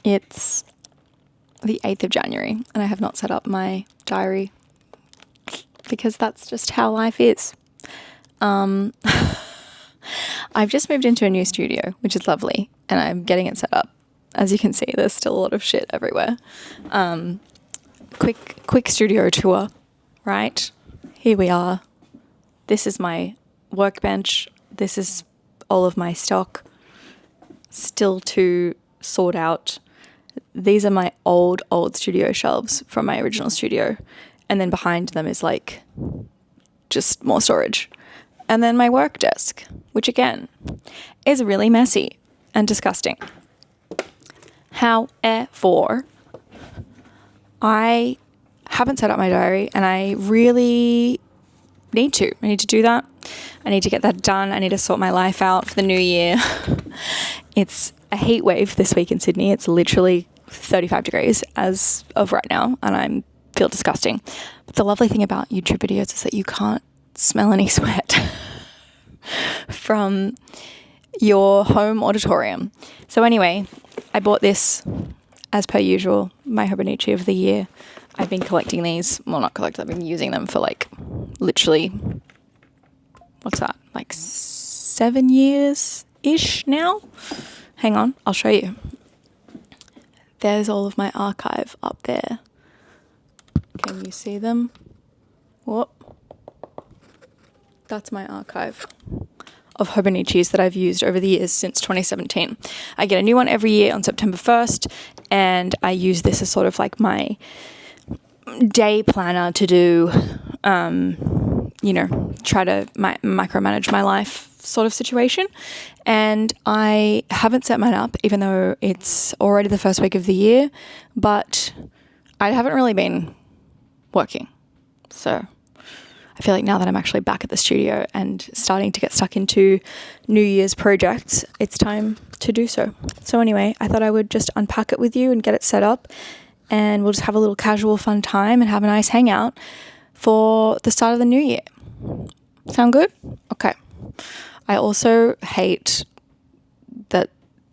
It's the 8th of January and I have not set up my diary because that's just how life is. I've just moved into a new studio, which is lovely, and I'm getting it set up. As you can see, there's still a lot of shit everywhere. Quick studio tour, right? Here we are. This is my workbench. This is all of my stock. Still to sort out. These are my old studio shelves from my original studio. And then behind them is like just more storage. And then my work desk, which again is really messy and disgusting. However, I haven't set up my diary and I really need to. I need to do that. I need to get that done. I need to sort my life out for the new year. It's a heat wave this week in Sydney. It's literally 35 degrees as of right now and I feel disgusting. But the lovely thing about YouTube videos is that you can't smell any sweat from your home auditorium. So anyway, I bought this as per usual, my hobonichi of the year. I've been collecting these. Well, not collecting, I've been using them for like literally, what's that? Like 7 years-ish now? Hang on, I'll show you. There's all of my archive up there. Can you see them? Whoop. That's my archive of hobonichis that I've used over the years since 2017. I get a new one every year on September 1st, and I use this as sort of like my day planner to do, try to micromanage my life sort of situation. And I haven't set mine up, even though it's already the first week of the year, but I haven't really been working. So I feel like now that I'm actually back at the studio and starting to get stuck into New Year's projects, it's time to do so. So anyway, I thought I would just unpack it with you and get it set up, and we'll just have a little casual fun time and have a nice hangout for the start of the new year. Sound good? Okay. I also hate that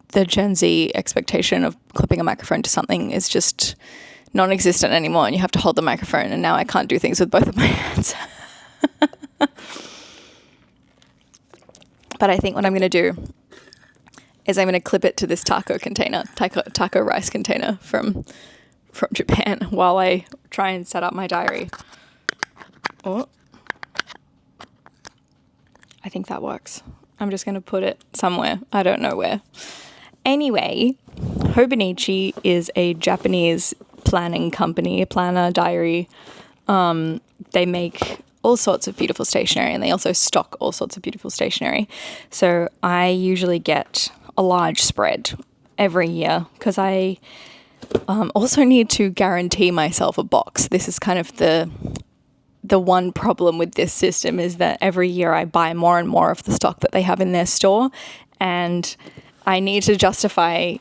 the Gen Z expectation of clipping a microphone to something is just non-existent anymore, and you have to hold the microphone, and now I can't do things with both of my hands. But I think what I'm going to do is I'm going to clip it to this taco rice container from Japan while I try and set up my diary. Oh, I think that works. I'm just going to put it somewhere. I don't know where. Anyway, Hobonichi is a Japanese planning company, a planner, diary. They make all sorts of beautiful stationery, and they also stock all sorts of beautiful stationery. So I usually get a large spread every year because I also need to guarantee myself a box. This is kind of the one problem with this system, is that every year I buy more and more of the stock that they have in their store, and I need to justify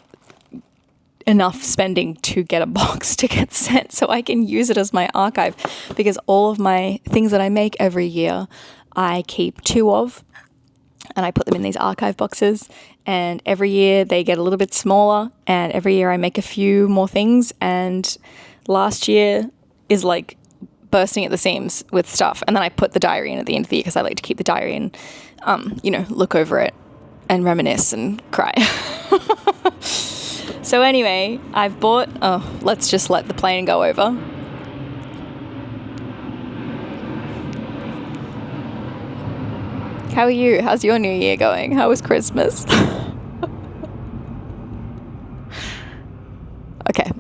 enough spending to get a box to get sent so I can use it as my archive, because all of my things that I make every year I keep 2 of, and I put them in these archive boxes, and every year they get a little bit smaller, and every year I make a few more things, and last year is like bursting at the seams with stuff. And then I put the diary in at the end of the year because I like to keep the diary and look over it and reminisce and cry. So anyway, I've bought, let's just let the plane go over. How are you? How's your new year going? How was Christmas? Okay.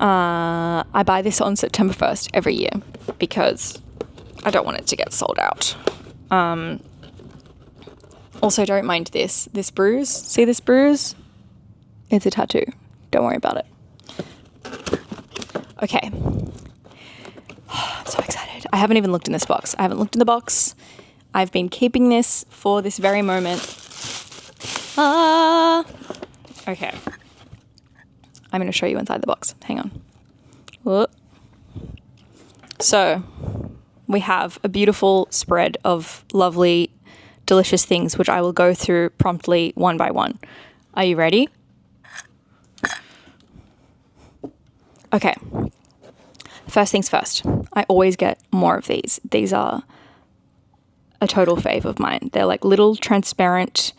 I buy this on September 1st every year because I don't want it to get sold out. Also, don't mind this bruise. See this bruise? It's a tattoo. Don't worry about it. Okay. I'm so excited. I haven't even looked in this box. I haven't looked in the box. I've been keeping this for this very moment. Okay. I'm going to show you inside the box. Hang on. Whoop. So, we have a beautiful spread of lovely, delicious things, which I will go through promptly one by one. Are you ready? Okay. First things first. I always get more of these. These are a total fave of mine. They're like little transparent,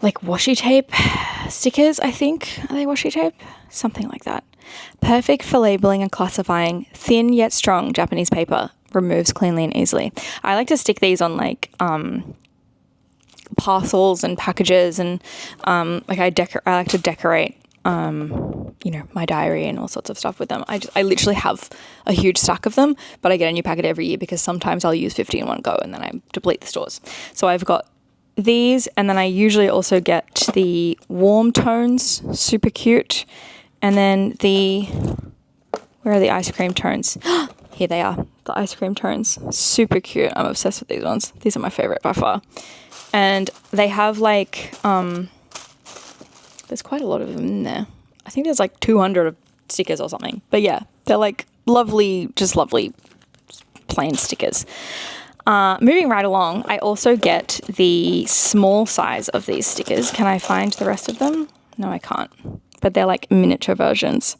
like washi tape stickers, I think. Are they washi tape? Something like that. Perfect for labeling and classifying. Thin yet strong Japanese paper. Removes cleanly and easily. I like to stick these on like parcels and packages, and like I like to decorate my diary and all sorts of stuff with them. I literally have a huge stack of them, but I get a new packet every year because sometimes I'll use 50 in one go and then I deplete the stores. So I've got these, and then I usually also get the warm tones, super cute. And then where are the ice cream tones? Here they are, the ice cream tones, super cute. I'm obsessed with these ones. These are my favorite by far. And they have like, there's quite a lot of them in there. I think there's like 200 stickers or something. But yeah, they're like lovely, just lovely plain stickers. Moving right along, I also get the small size of these stickers. Can I find the rest of them? No, I can't. But they're like miniature versions.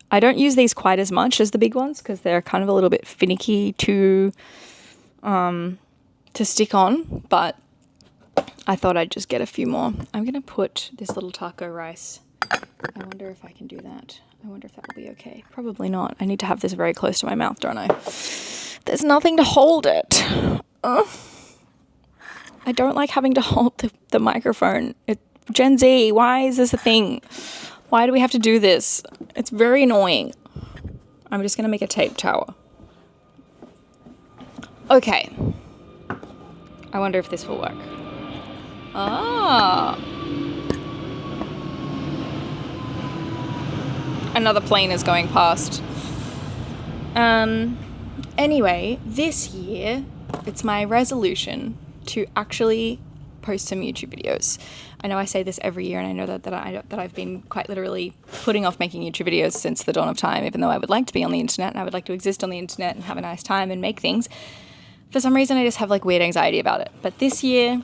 I don't use these quite as much as the big ones because they're kind of a little bit finicky to stick on, but I thought I'd just get a few more. I'm going to put this little taco rice. I wonder if I can do that. I wonder if that will be okay. Probably not. I need to have this very close to my mouth, don't I? There's nothing to hold it. I don't like having to hold the microphone. Gen Z, why is this a thing? Why do we have to do this? It's very annoying. I'm just going to make a tape tower. Okay. I wonder if this will work. Ah. Another plane is going past. Anyway, this year, it's my resolution to actually post some YouTube videos. I know I say this every year, and I know that I've been quite literally putting off making YouTube videos since the dawn of time, even though I would like to be on the internet and I would like to exist on the internet and have a nice time and make things. For some reason, I just have like weird anxiety about it. But this year,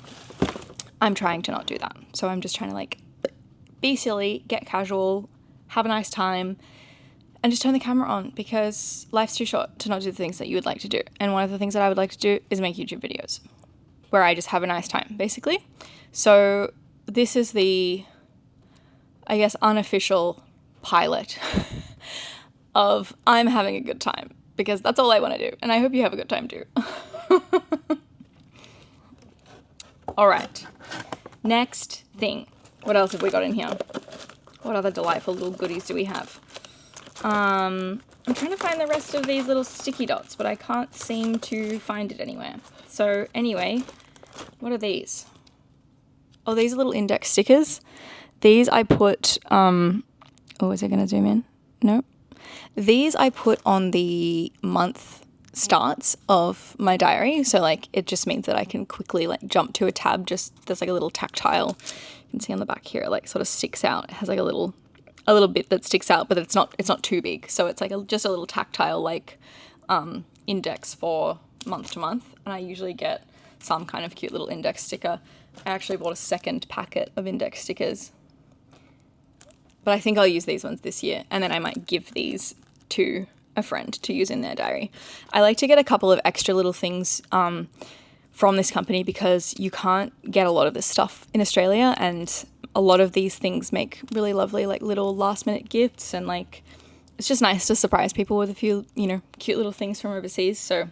I'm trying to not do that. So I'm just trying to like be silly, get casual, have a nice time, and just turn the camera on because life's too short to not do the things that you would like to do. And one of the things that I would like to do is make YouTube videos where I just have a nice time, basically. So this is the, I guess, unofficial pilot of I'm having a good time because that's all I want to do. And I hope you have a good time too. All right. Next thing. What else have we got in here? What other delightful little goodies do we have? I'm trying to find the rest of these little sticky dots, but I can't seem to find it anywhere. So anyway, what are these? Oh, these are little index stickers. These I put, oh, is it going to zoom in? No. These I put on the month starts of my diary. So like, it just means that I can quickly like jump to a tab. Just, there's like a little tactile, you can see on the back here, it like sort of sticks out. It has like a little bit that sticks out, but it's not too big. So it's like just a little tactile like index for month to month. And I usually get some kind of cute little index sticker. I actually bought a second packet of index stickers, but I think I'll use these ones this year, and then I might give these to a friend to use in their diary. I like to get a couple of extra little things from this company because you can't get a lot of this stuff in Australia, and a lot of these things make really lovely like little last minute gifts, and like it's just nice to surprise people with a few, cute little things from overseas. So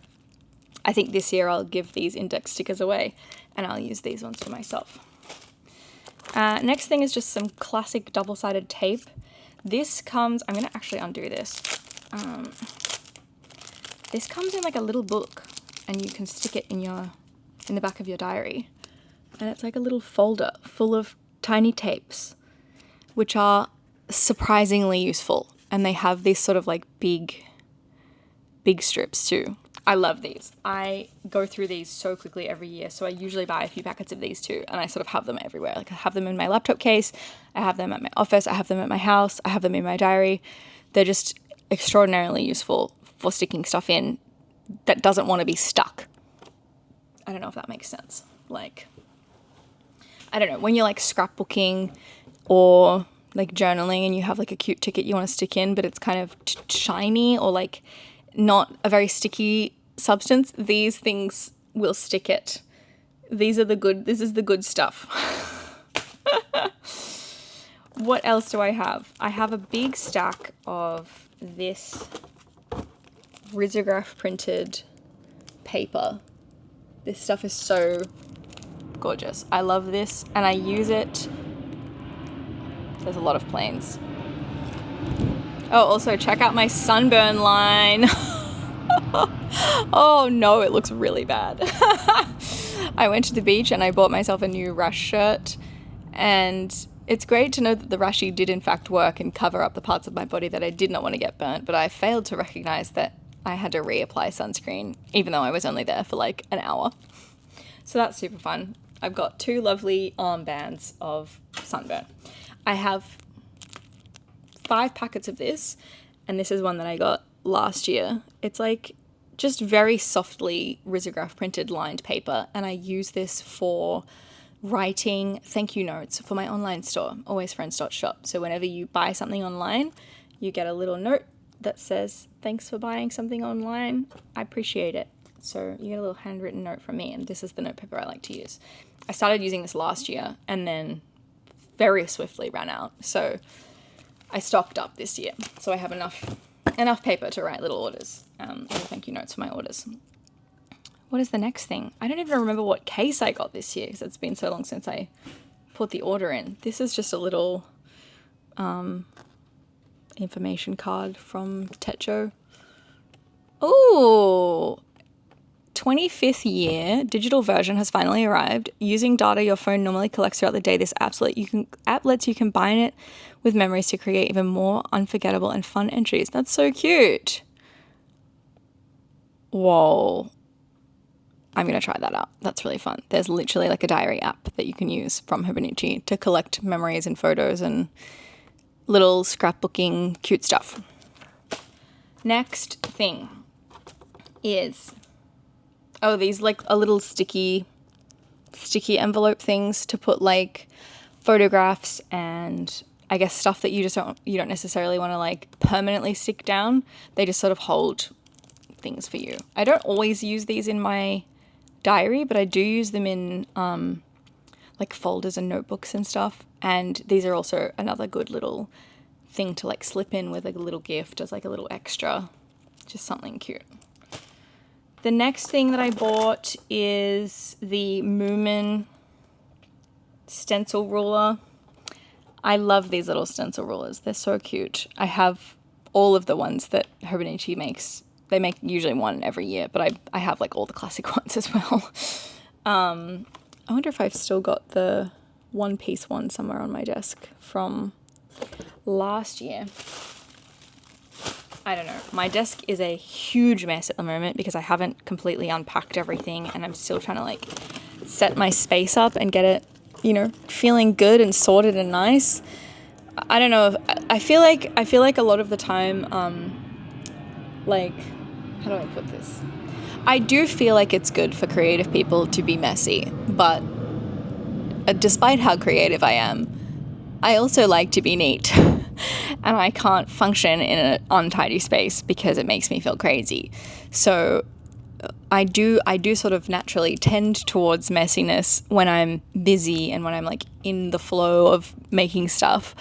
I think this year I'll give these index stickers away and I'll use these ones for myself. Next thing is just some classic double-sided tape. This comes, I'm going to actually undo this. This comes in like a little book, and you can stick it in the back of your diary. And it's like a little folder full of tiny tapes, which are surprisingly useful. And they have these sort of like big strips too. I love these. I go through these so quickly every year. So I usually buy a few packets of these too, and I sort of have them everywhere. Like I have them in my laptop case, I have them at my office, I have them at my house, I have them in my diary. They're just extraordinarily useful for sticking stuff in that doesn't want to be stuck. I don't know if that makes sense. Like, I don't know, when you're like scrapbooking or like journaling and you have like a cute ticket you want to stick in, but it's kind of shiny or like not a very sticky substance, these things will stick it. This is the good stuff. What else do I have? I have a big stack of this risograph printed paper. This stuff is so gorgeous. I love this and I use it. There's a lot of planes. Oh, also check out my sunburn line. Oh no, it looks really bad. I went to the beach and I bought myself a new rash shirt, and it's great to know that the rashi did in fact work and cover up the parts of my body that I did not want to get burnt, but I failed to recognize that I had to reapply sunscreen even though I was only there for like an hour. So that's super fun. I've got 2 lovely armbands of sunburn. I have 5 packets of this, and this is one that I got last year. It's like just very softly risograph printed lined paper, and I use this for writing thank you notes for my online store, alwaysfriends.shop. So whenever you buy something online, you get a little note that says, thanks for buying something online, I appreciate it. So you get a little handwritten note from me, and this is the note paper I like to use. I started using this last year and then very swiftly ran out. So I stocked up this year. So I have enough paper to write little orders, little thank you notes for my orders. What is the next thing? I don't even remember what case I got this year because it's been so long since I put the order in. This is just a little information card from Techo. Oh, 25th year digital version has finally arrived. Using data your phone normally collects throughout the day, this app lets you combine it with memories to create even more unforgettable and fun entries. That's so cute. Whoa. I'm going to try that out. That's really fun. There's literally like a diary app that you can use from Hobonichi to collect memories and photos and little scrapbooking cute stuff. Next thing is, these like a little sticky envelope things to put like photographs and I guess stuff that you don't necessarily want to like permanently stick down. They just sort of hold things for you. I don't always use these in my diary, but I do use them in like folders and notebooks and stuff. And these are also another good little thing to like slip in with like a little gift as like a little extra, just something cute. The next thing that I bought is the Moomin stencil ruler. I love these little stencil rulers. They're so cute. I have all of the ones that Hobonichi makes. They make usually one every year, but I have like all the classic ones as well. I wonder if I've still got the one-piece one somewhere on my desk from last year. I don't know. My desk is a huge mess at the moment because I haven't completely unpacked everything and I'm still trying to like set my space up and get it, feeling good and sorted and nice. I don't know. I feel like a lot of the time, like, how do I put this? I do feel like it's good for creative people to be messy, but despite how creative I am, I also like to be neat. And I can't function in an untidy space because it makes me feel crazy. So I do sort of naturally tend towards messiness when I'm busy and when I'm like in the flow of making stuff.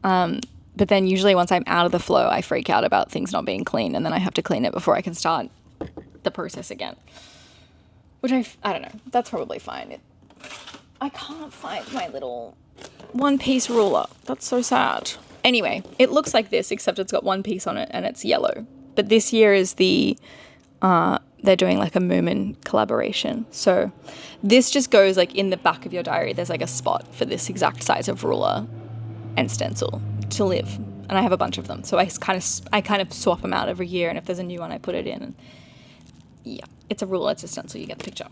But then usually once I'm out of the flow, I freak out about things not being clean, and then I have to clean it before I can start the process again. Which I don't know. That's probably fine. I can't find my little one-piece ruler. That's so sad. Anyway, it looks like this, except it's got one piece on it and it's yellow. But this year is they're doing like a Moomin collaboration. So this just goes like in the back of your diary. There's like a spot for this exact size of ruler and stencil to live. And I have a bunch of them. So I kind of swap them out every year. And if there's a new one, I put it in. And yeah, it's a ruler, it's a stencil. You get the picture.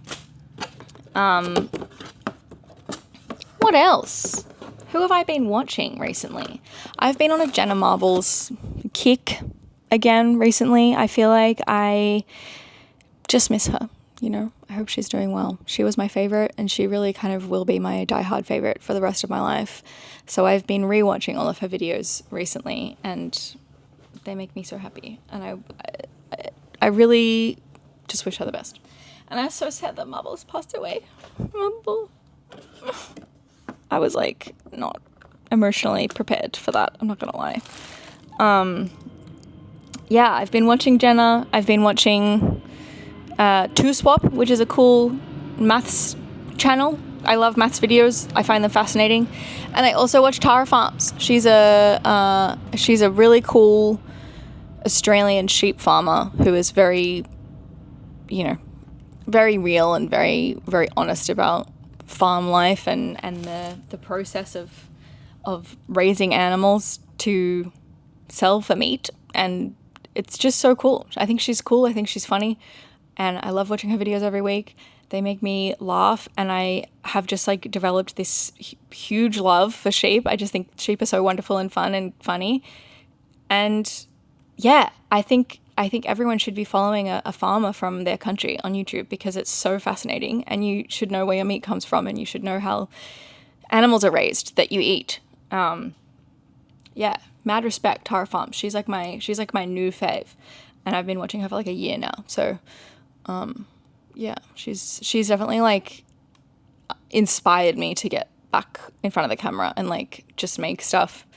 What else? Who have I been watching recently? I've been on a Jenna Marbles kick again recently. I feel like I just miss her. you know, I hope she's doing well. She was my favorite, and she really kind of will be my diehard favorite for the rest of my life. So I've been rewatching all of her videos recently, and they make me so happy. And I really just wish her the best. And I'm so sad that Marbles passed away. Marble. I was like not emotionally prepared for that. I'm not gonna lie. Yeah, I've been watching Jenna. I've been watching Two Swap, which is a cool maths channel. I love maths videos. I find them fascinating. And I also watch Tara Farms. She's a really cool Australian sheep farmer who is very, you know, very real and very, very honest about farm life and the process of raising animals to sell for meat. And it's just so cool. I think she's cool. I think she's funny. And I love watching her videos every week. They make me laugh. And I have just like developed this huge love for sheep. I just think sheep are so wonderful and fun and funny. And yeah, I think everyone should be following a farmer from their country on YouTube because it's so fascinating, and you should know where your meat comes from, and you should know how animals are raised that you eat. Yeah, mad respect, Tara Farms. She's like my new fave, and I've been watching her for like a year now. So, yeah, she's definitely like inspired me to get back in front of the camera and like just make stuff,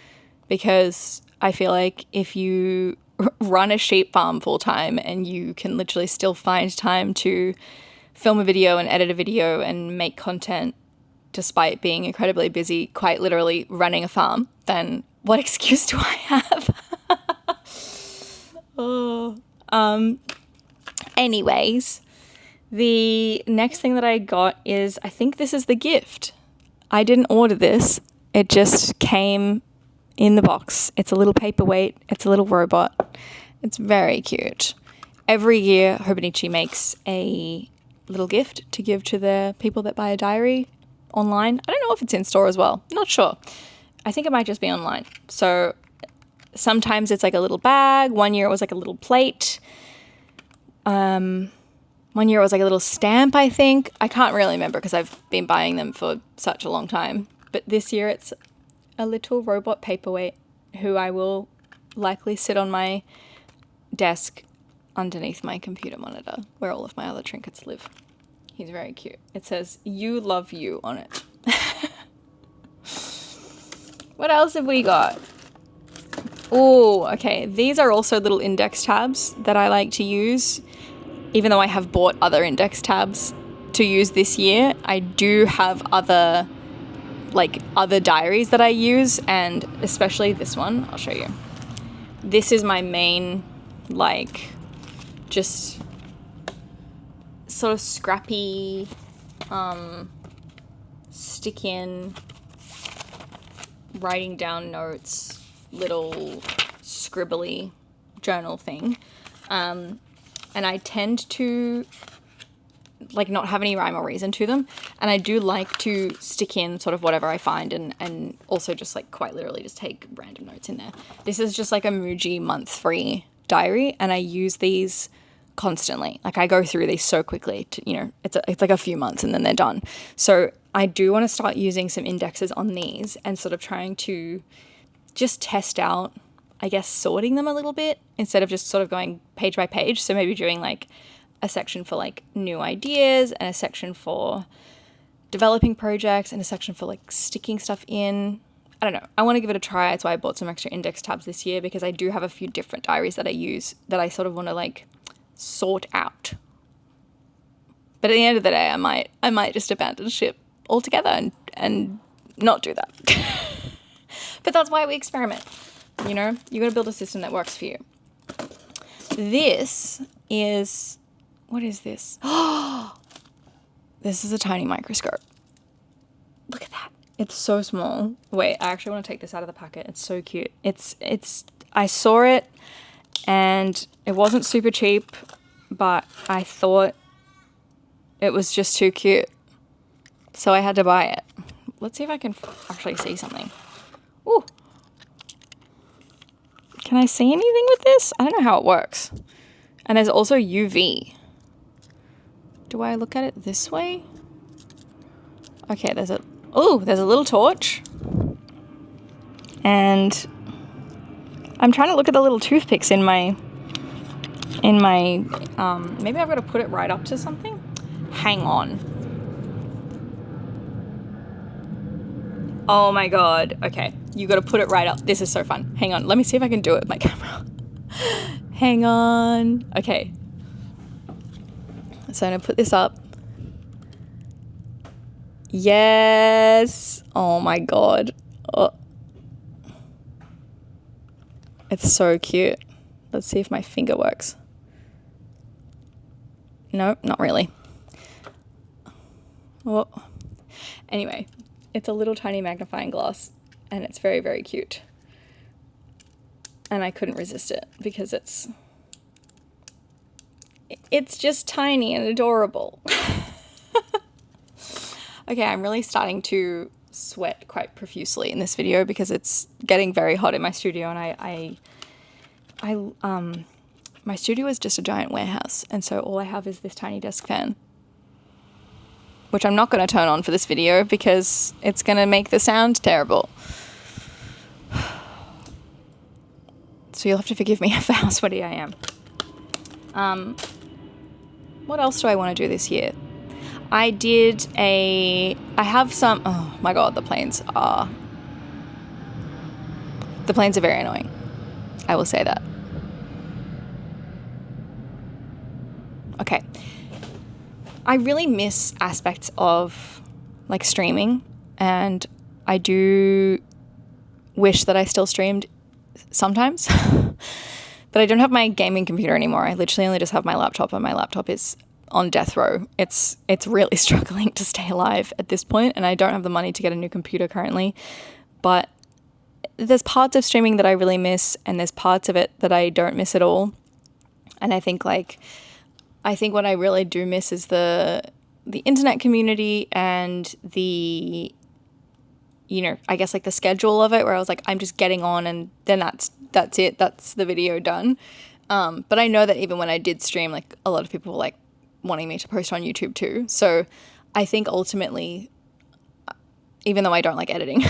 because I feel like if you run a sheep farm full time and you can literally still find time to film a video and edit a video and make content despite being incredibly busy, quite literally running a farm, then what excuse do I have? Anyways, the next thing that I got is, I think this is the gift. I didn't order this. It just came in the box. It's a little paperweight. It's a little robot. It's very cute. Every year, Hobonichi makes a little gift to give to the people that buy a diary online. I don't know if it's in store as well. Not sure. I think it might just be online. So sometimes it's like a little bag. One year it was like a little plate. One year it was like a little stamp, I think. I can't really remember because I've been buying them for such a long time. But this year it's a little robot paperweight who I will likely sit on my desk underneath my computer monitor where all of my other trinkets live. He's very cute. It says, "You love you" on it. What else have we got? Oh, okay. These are also little index tabs that I like to use. Even though I have bought other index tabs to use this year, I do have other diaries that I use, and especially this one. I'll show you. This is my main, like, just sort of scrappy, stick in, writing down notes, little scribbly journal thing. And I tend to like not have any rhyme or reason to them. And I do like to stick in sort of whatever I find and also just like quite literally just take random notes in there. This is just like a Muji month-free diary, and I use these constantly. Like I go through these so quickly to, you know, it's like a few months and then they're done. So I do want to start using some indexes on these and sort of trying to just test out, I guess, sorting them a little bit instead of just sort of going page by page. So maybe doing like a section for like new ideas and a section for developing projects and a section for like sticking stuff in. I don't know. I want to give it a try. That's why I bought some extra index tabs this year, because I do have a few different diaries that I use that I sort of want to like sort out. But at the end of the day, I might just abandon ship altogether and not do that. But that's why we experiment. You know, you got to build a system that works for you. This is, what is this? Oh, this is a tiny microscope. Look at that. It's so small. Wait, I actually want to take this out of the packet. It's so cute. I saw it and it wasn't super cheap, but I thought it was just too cute. So I had to buy it. Let's see if I can actually see something. Ooh. Can I see anything with this? I don't know how it works. And there's also UV. Do I look at it this way? Okay, there's a little torch. And I'm trying to look at the little toothpicks in my, maybe I've got to put it right up to something. Hang on. Oh my God. Okay. You got to put it right up. This is so fun. Hang on. Let me see if I can do it with my camera. Hang on. Okay. So I'm going to put this up. Yes. Oh my God. Oh. It's so cute. Let's see if my finger works. No, not really. Oh. Anyway, it's a little tiny magnifying glass and it's very, very cute. And I couldn't resist it because it's just tiny and adorable. Okay, I'm really starting to sweat quite profusely in this video because it's getting very hot in my studio, and my studio is just a giant warehouse, and so all I have is this tiny desk fan, which I'm not going to turn on for this video because it's going to make the sound terrible. So you'll have to forgive me for how sweaty I am. What else do I want to do this year? I have some, oh my God, the planes are very annoying. I will say that. Okay. I really miss aspects of like streaming, and I do wish that I still streamed sometimes, but I don't have my gaming computer anymore. I literally only just have my laptop, and my laptop is on death row. It's really struggling to stay alive at this point, and I don't have the money to get a new computer currently. But there's parts of streaming that I really miss, and there's parts of it that I don't miss at all. And I think what I really do miss is the internet community and the, I guess like the schedule of it, where I was like, I'm just getting on and then that's it. That's the video done. But I know that even when I did stream, like a lot of people were like wanting me to post on YouTube too. So I think ultimately, even though I don't like editing,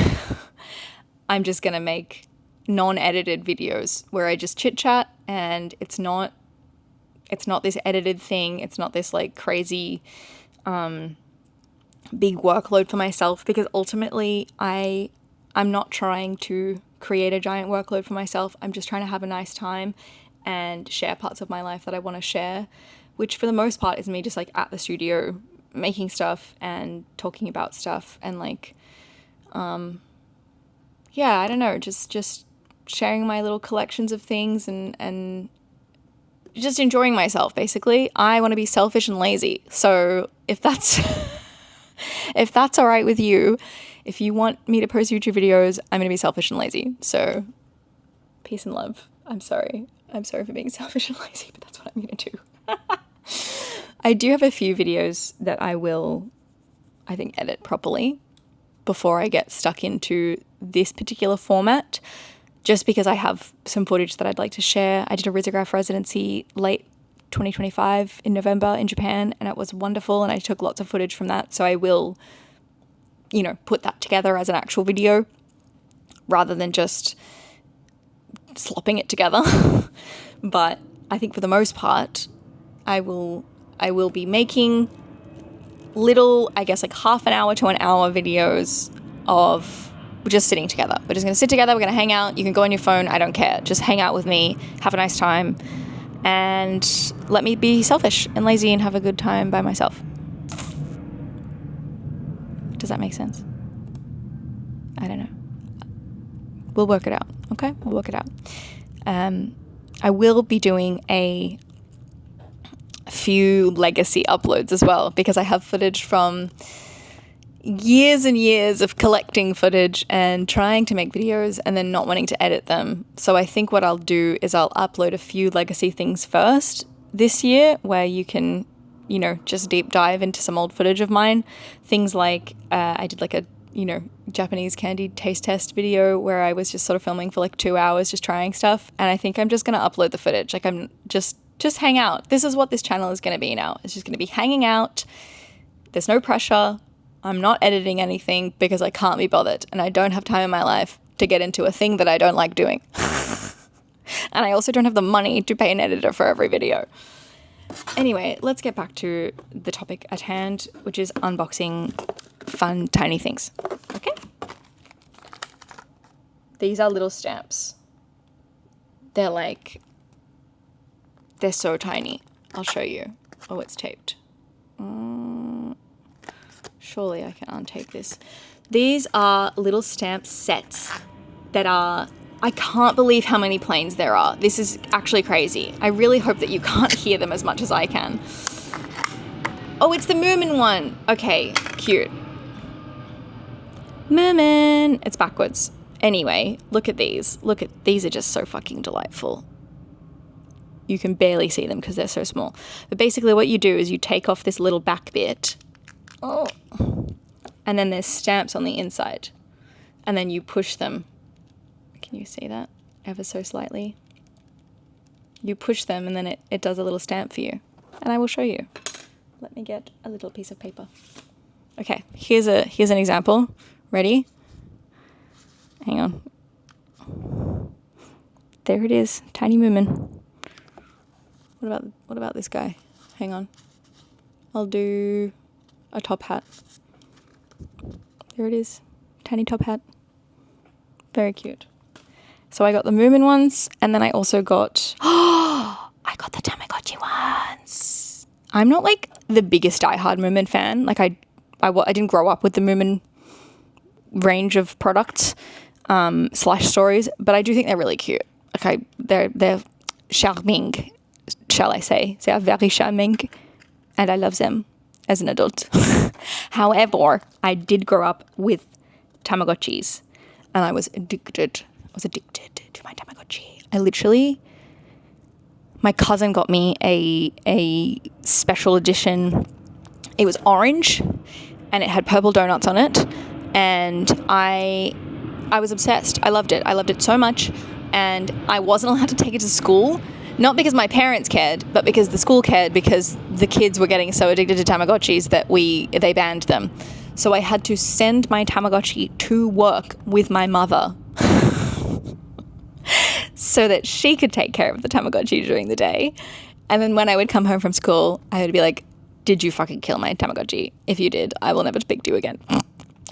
I'm just going to make non-edited videos where I just chit chat, and it's not this edited thing. It's not this like crazy, big workload for myself, because ultimately I'm not trying to create a giant workload for myself. I'm just trying to have a nice time and share parts of my life that I want to share, which for the most part is me just like at the studio making stuff and talking about stuff and like, yeah, I don't know, just sharing my little collections of things and just enjoying myself, basically. I want to be selfish and lazy. So if that's if that's all right with you, if you want me to post YouTube videos, I'm going to be selfish and lazy. So peace and love. I'm sorry for being selfish and lazy, but that's what I'm going to do. I do have a few videos that I will, I think, edit properly before I get stuck into this particular format, just because I have some footage that I'd like to share. I did a risograph residency late 2025 in November in Japan, and it was wonderful, and I took lots of footage from that. So I will, put that together as an actual video rather than just slopping it together. But I think for the most part, I will be making little, I guess like half an hour to an hour videos of just sitting together. We're just going to sit together. We're going to hang out. You can go on your phone. I don't care. Just hang out with me. Have a nice time. And let me be selfish and lazy and have a good time by myself. Does that make sense? I don't know. We'll work it out. Okay? We'll work it out. I will be doing a few legacy uploads as well, because I have footage from years and years of collecting footage and trying to make videos and then not wanting to edit them. So I think what I'll do is I'll upload a few legacy things first this year, where you can, just deep dive into some old footage of mine. Things like I did like a, Japanese candy taste test video where I was just sort of filming for like 2 hours, just trying stuff. And I think I'm just going to upload the footage. Like I'm just Just hang out. This is what this channel is going to be now. It's just going to be hanging out. There's no pressure. I'm not editing anything because I can't be bothered and I don't have time in my life to get into a thing that I don't like doing. And I also don't have the money to pay an editor for every video. Anyway, let's get back to the topic at hand, which is unboxing fun, tiny things. Okay? These are little stamps. They're so tiny. I'll show you. Oh, it's taped. Surely I can untape this. These are little stamp sets that are... I can't believe how many planes there are. This is actually crazy. I really hope that you can't hear them as much as I can. Oh, it's the Moomin one. Okay, cute. Moomin. It's backwards. Anyway, look at these. These are just so fucking delightful. You can barely see them because they're so small. But basically what you do is you take off this little back bit. Oh. And then there's stamps on the inside. And then you push them. Can you see that ever so slightly? You push them and then it does a little stamp for you. And I will show you. Let me get a little piece of paper. Okay, here's an example. Ready? Hang on. There it is. Tiny Moomin. What about this guy? Hang on. I'll do a top hat. There it is. Tiny top hat. Very cute. So I got the Moomin ones, and then I also got... I got the Tamagotchi ones. I'm not like the biggest diehard Moomin fan. Like I didn't grow up with the Moomin range of products / stories, but I do think they're really cute. Like they're charming, shall I say. They are very charming, and I love them as an adult. However, I did grow up with Tamagotchis, and I was addicted to my Tamagotchi. My cousin got me a special edition. It was orange and it had purple donuts on it, and I was obsessed. I loved it so much, and I wasn't allowed to take it to school, not because my parents cared, but because the school cared, because the kids were getting so addicted to Tamagotchis that they banned them. So I had to send my Tamagotchi to work with my mother so that she could take care of the Tamagotchi during the day. And then when I would come home from school, I would be like, did you fucking kill my Tamagotchi? If you did, I will never speak to you again.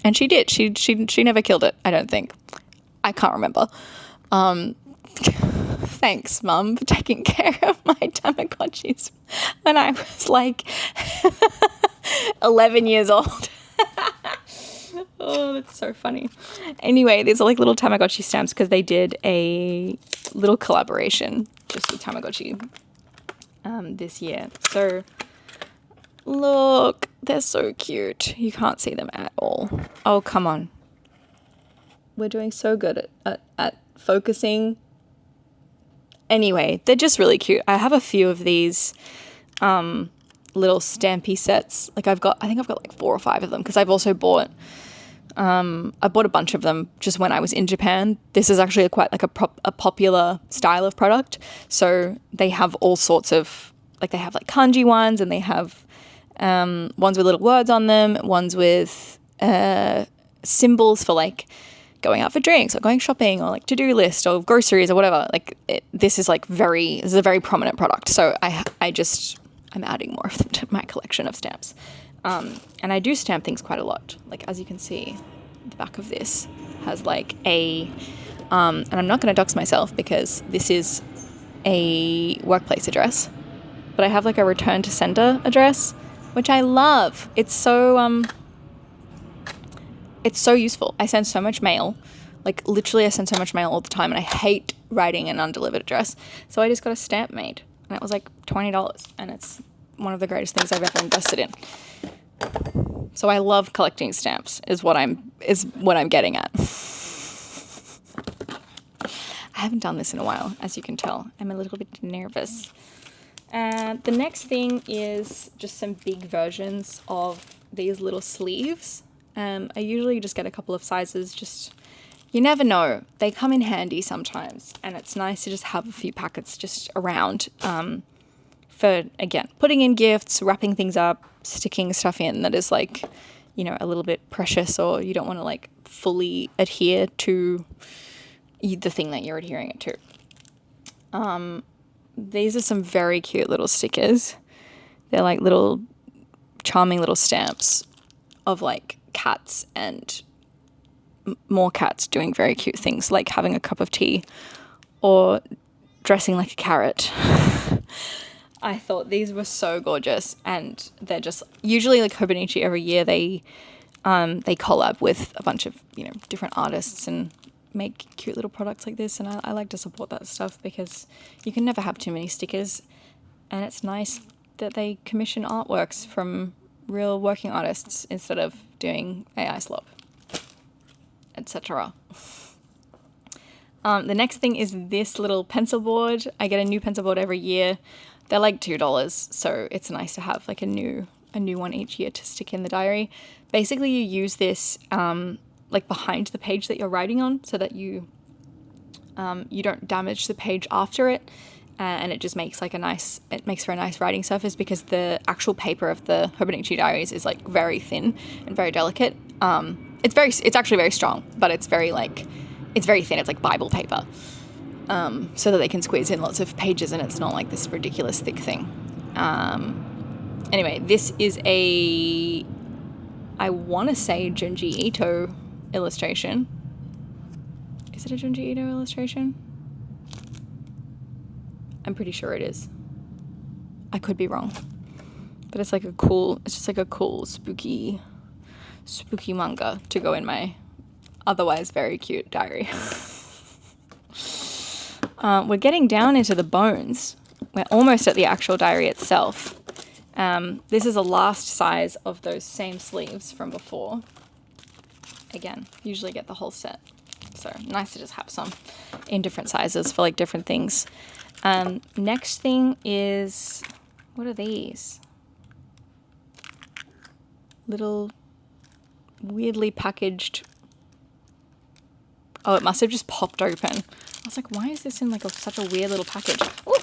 And she did. She never killed it, I don't think. I can't remember. Thanks, Mum, for taking care of my Tamagotchis when I was like 11 years old. Oh, that's so funny. Anyway, these are like little Tamagotchi stamps because they did a little collaboration just with Tamagotchi this year. So look, they're so cute. You can't see them at all. Oh, come on. We're doing so good at focusing. Anyway, they're just really cute. I have a few of these little stampy sets. Like I think I've got like 4 or 5 of them because I've also bought I bought a bunch of them just when I was in Japan. This is actually quite like a popular style of product. So they have all sorts of, like they have like kanji ones, and they have ones with little words on them, ones with symbols for like going out for drinks or going shopping or like to-do list or groceries or whatever. Like this is a very prominent product. So I'm adding more of them to my collection of stamps. And I do stamp things quite a lot. Like as you can see, the back of this has like and I'm not going to dox myself because this is a workplace address, but I have like a return to sender address, which I love. It's so useful. I send so much mail. Like literally I send so much mail all the time, and I hate writing an undelivered address. So I just got a stamp made, and it was like $20, and it's one of the greatest things I've ever invested in. So I love collecting stamps is what I'm getting at. I haven't done this in a while, as you can tell. I'm a little bit nervous. The next thing is just some big versions of these little sleeves. I usually just get a couple of sizes, just, you never know. They come in handy sometimes, and it's nice to just have a few packets just around. for, again, putting in gifts, wrapping things up, sticking stuff in that is like, you know, a little bit precious, or you don't want to like fully adhere to the thing that you're adhering it to. These are some very cute little stickers. They're like little charming little stamps of like cats and more cats doing very cute things, like having a cup of tea or dressing like a carrot. I thought these were so gorgeous, and they're just usually like Hobonichi every year they collab with a bunch of, you know, different artists and make cute little products like this, and I like to support that stuff because you can never have too many stickers, and it's nice that they commission artworks from real working artists instead of doing AI slop, etc. The next thing is this little pencil board. I get a new pencil board every year. They're like $2, so it's nice to have like a new one each year to stick in the diary. Basically, you use this like behind the page that you're writing on, so that you don't damage the page after it, and it just makes like it makes for a nice writing surface, because the actual paper of the Hobonichi diaries is like very thin and very delicate. It's actually very strong, but it's very thin. It's like Bible paper, so that they can squeeze in lots of pages, and it's not like this ridiculous thick thing. Anyway, this is I want to say Junji Ito illustration. Is it a Junji Ito illustration? I'm pretty sure it is. I could be wrong, but it's just like a cool spooky manga to go in my otherwise very cute diary. We're getting down into the bones. We're almost at the actual diary itself. This is a last size of those same sleeves from before. Again, usually get the whole set. So nice to just have some in different sizes for like different things. Next thing is, what are these? Little weirdly packaged. Oh, it must have just popped open. I was like, why is this in like such a weird little package? Ooh,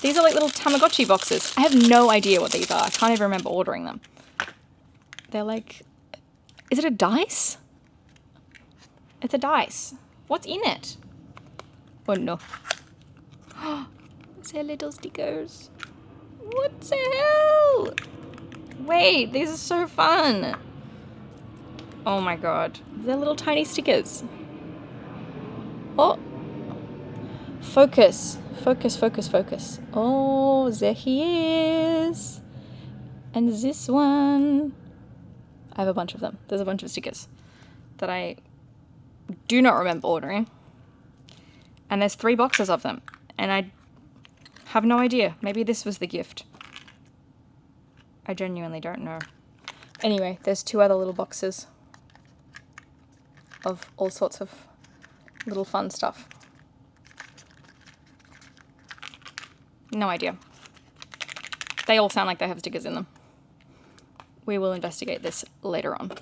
these are like little Tamagotchi boxes. I have no idea what these are. I can't even remember ordering them. They're like, is it a dice? It's a dice. What's in it? Oh no. They're little stickers. What the hell? Wait, these are so fun. Oh my god. They're little tiny stickers. Oh. Focus. Focus, focus, focus. Oh, there he is. And this one. I have a bunch of them. There's a bunch of stickers that I do not remember ordering. And there's 3 boxes of them. And I have no idea. Maybe this was the gift. I genuinely don't know. Anyway, there's 2 other little boxes of all sorts of little fun stuff. No idea. They all sound like they have stickers in them. We will investigate this later on.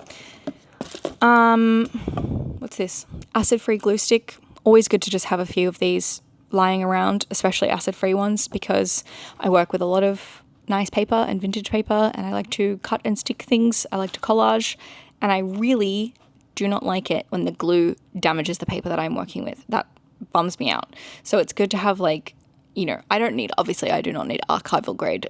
What's this? Acid-free glue stick. Always good to just have a few of these lying around, especially acid-free ones, because I work with a lot of nice paper and vintage paper, and I like to cut and stick things. I like to collage, and I really do not like it when the glue damages the paper that I'm working with. That bums me out. So it's good to have, like, you know, I do not need archival grade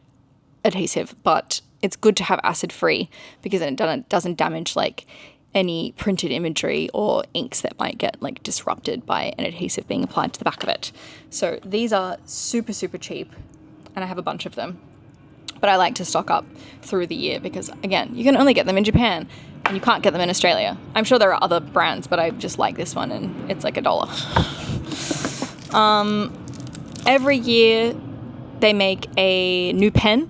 adhesive, but it's good to have acid-free, because then it doesn't damage like any printed imagery or inks that might get like disrupted by an adhesive being applied to the back of it. So these are super, super cheap, and I have a bunch of them, but I like to stock up through the year because, again, you can only get them in Japan and you can't get them in Australia. I'm sure there are other brands, but I just like this one, and it's like $1. Every year they make a new pen,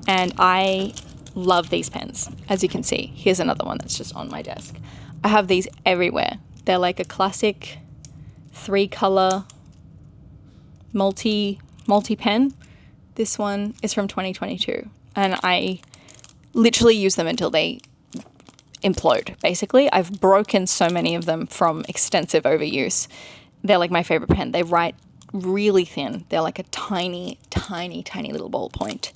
and I love these pens. As you can see, here's another one that's just on my desk. I have these everywhere. They're like a classic 3-color multi pen. This one is from 2022, and I literally use them until they implode, basically. I've broken so many of them from extensive overuse. They're like my favorite pen. They write really thin. They're like a tiny, tiny, tiny little ballpoint.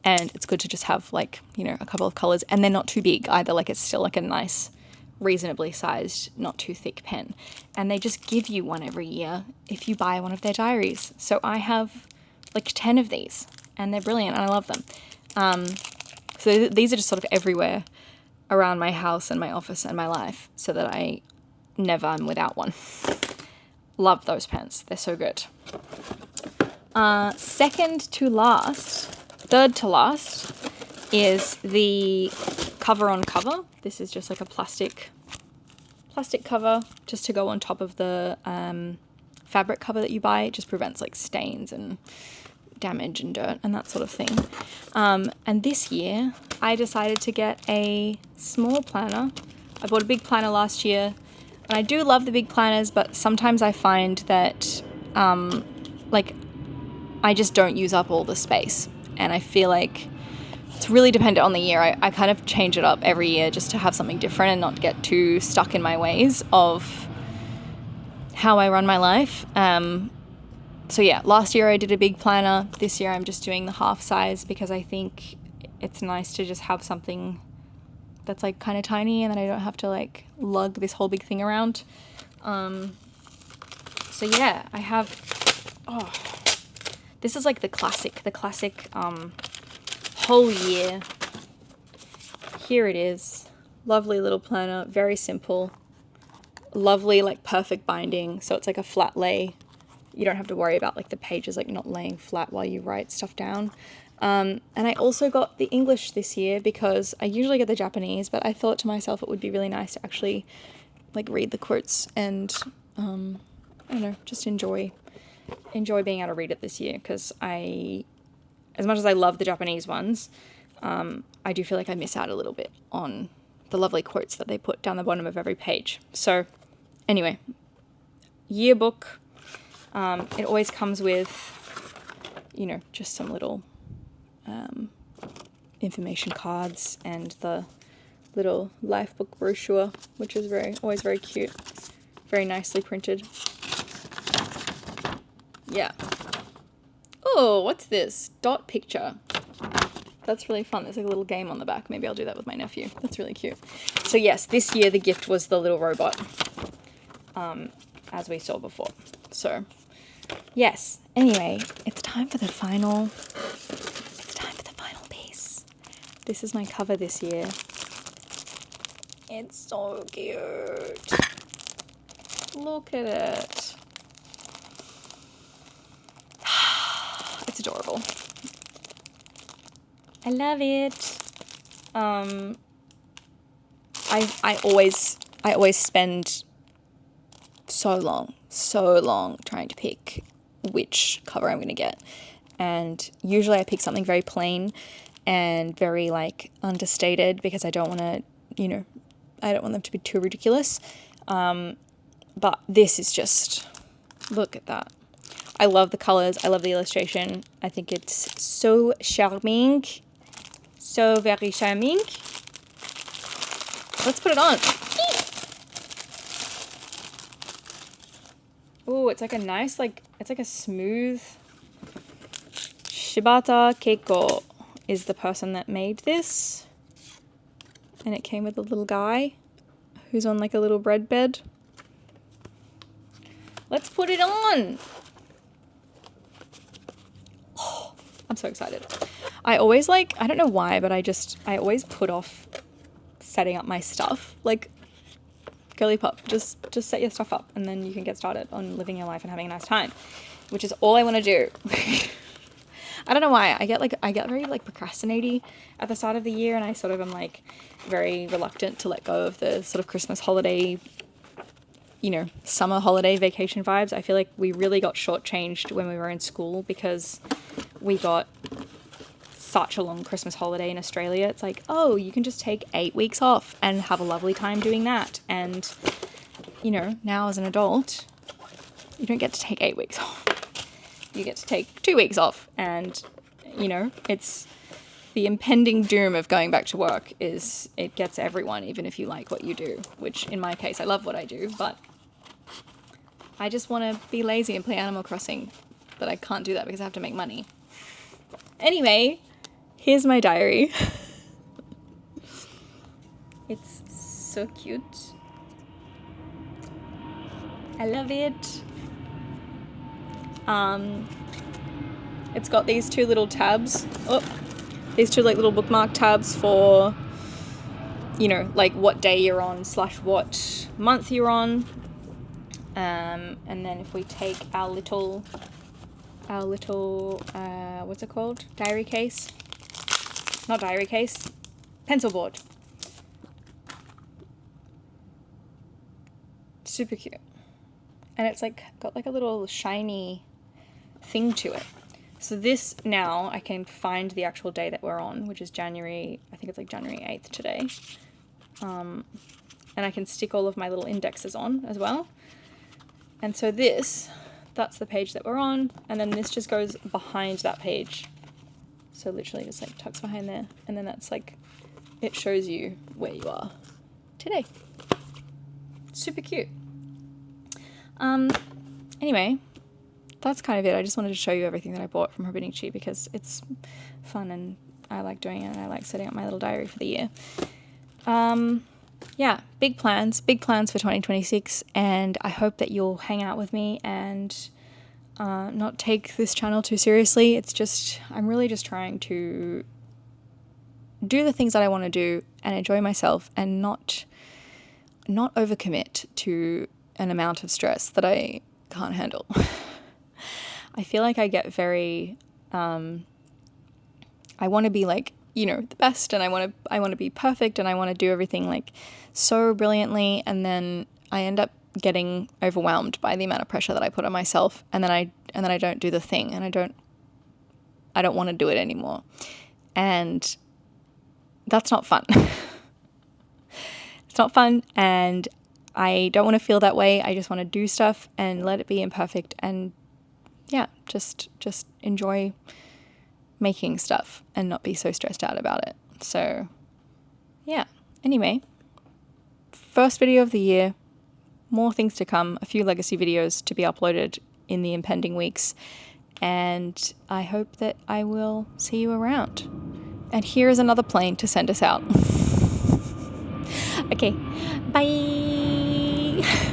And it's good to just have like, you know, a couple of colors, and they're not too big either. Like it's still like a nice, reasonably sized, not too thick pen. And they just give you one every year if you buy one of their diaries. So I have like 10 of these, and they're brilliant and I love them. So these are just sort of everywhere around my house and my office and my life, so that I never am without one. Love those pens. They're so good. Third to last is the cover on cover. This is just like a plastic cover just to go on top of the fabric cover that you buy. It just prevents like stains and damage and dirt and that sort of thing. And this year I decided to get a small planner. I bought a big planner last year, and I do love the big planners, but sometimes I find that like I just don't use up all the space, and I feel like it's really dependent on the year. I kind of change it up every year just to have something different and not get too stuck in my ways of how I run my life. So yeah, last year I did a big planner. This year I'm just doing the half size because I think it's nice to just have something that's like kind of tiny, and then I don't have to like lug this whole big thing around. So yeah, I have, this is like the classic whole year. Here it is. Lovely little planner, very simple, lovely, like perfect binding. So it's like a flat lay. You don't have to worry about like the pages like not laying flat while you write stuff down. And I also got the English this year because I usually get the Japanese, but I thought to myself it would be really nice to actually like read the quotes and I don't know, just enjoy being able to read it this year, because as much as I love the Japanese ones, I do feel like I miss out a little bit on the lovely quotes that they put down the bottom of every page. So anyway, yearbook. It always comes with, you know, just some little information cards and the little life book brochure, which is always very cute, very nicely printed. Yeah. Oh, what's this? Dot picture. That's really fun. There's like a little game on the back. Maybe I'll do that with my nephew. That's really cute. So yes, this year the gift was the little robot, as we saw before. So yes. Anyway, it's time for the final piece. This is my cover this year. It's so cute. Look at it. It's adorable. I love it. I always spend so long trying to pick which cover I'm gonna get, and usually I pick something very plain and very like understated because I don't want to, you know, I don't want them to be too ridiculous. But this is just, look at that. I love the colors. I love the illustration. I think it's so charming. So very charming. Let's put it on. Oh, it's like a nice, like, it's like a smooth. Shibata Keiko is the person that made this. And it came with a little guy who's on like a little bread bed. Let's put it on. Oh, I'm so excited. I always like, I don't know why, but I always put off setting up my stuff. Like, girly pop, just set your stuff up and then you can get started on living your life and having a nice time, which is all I want to do. I don't know why. I get very like procrastinating at the start of the year, and I sort of am like very reluctant to let go of the sort of Christmas holiday, you know, summer holiday vacation vibes. I feel like we really got shortchanged when we were in school because we got such a long Christmas holiday in Australia. It's like, oh, you can just take 8 weeks off and have a lovely time doing that. And, you know, now as an adult, you don't get to take 8 weeks off. You get to take 2 weeks off. And, you know, it's the impending doom of going back to work is it gets everyone, even if you like what you do, which in my case, I love what I do, but I just want to be lazy and play Animal Crossing, but I can't do that because I have to make money. Anyway, here's my diary. It's so cute. I love it. It's got these two little tabs. These two like little bookmark tabs for, you know, like what day you're on / what month you're on. And then if we take our little what's it called? Diary case? Not diary case. Pencil board. Super cute. And it's like got like a little shiny thing to it. So this now I can find the actual day that we're on, which is January, I think it's like January 8th today. And I can stick all of my little indexes on as well. And so that's the page that we're on. And then this just goes behind that page. So literally just like tucks behind there. And then that's like, it shows you where you are today. Super cute. Anyway, that's kind of it. I just wanted to show you everything that I bought from Hobonichi because it's fun and I like doing it and I like setting up my little diary for the year. Yeah, big plans for 2026, and I hope that you'll hang out with me and not take this channel too seriously. It's just, I'm really just trying to do the things that I want to do and enjoy myself and not overcommit to an amount of stress that I can't handle. I feel like I get very, I want to be like, you know, the best, and I want to be perfect, and I want to do everything like so brilliantly, and then I end up getting overwhelmed by the amount of pressure that I put on myself, and then I don't do the thing, and I don't want to do it anymore. And that's not fun. It's not fun, and I don't want to feel that way. I just want to do stuff and let it be imperfect, and yeah, just enjoy making stuff and not be so stressed out about it. So yeah, anyway, first video of the year, more things to come, a few legacy videos to be uploaded in the impending weeks, and I hope that I will see you around. And here is another plane to send us out. Okay, bye.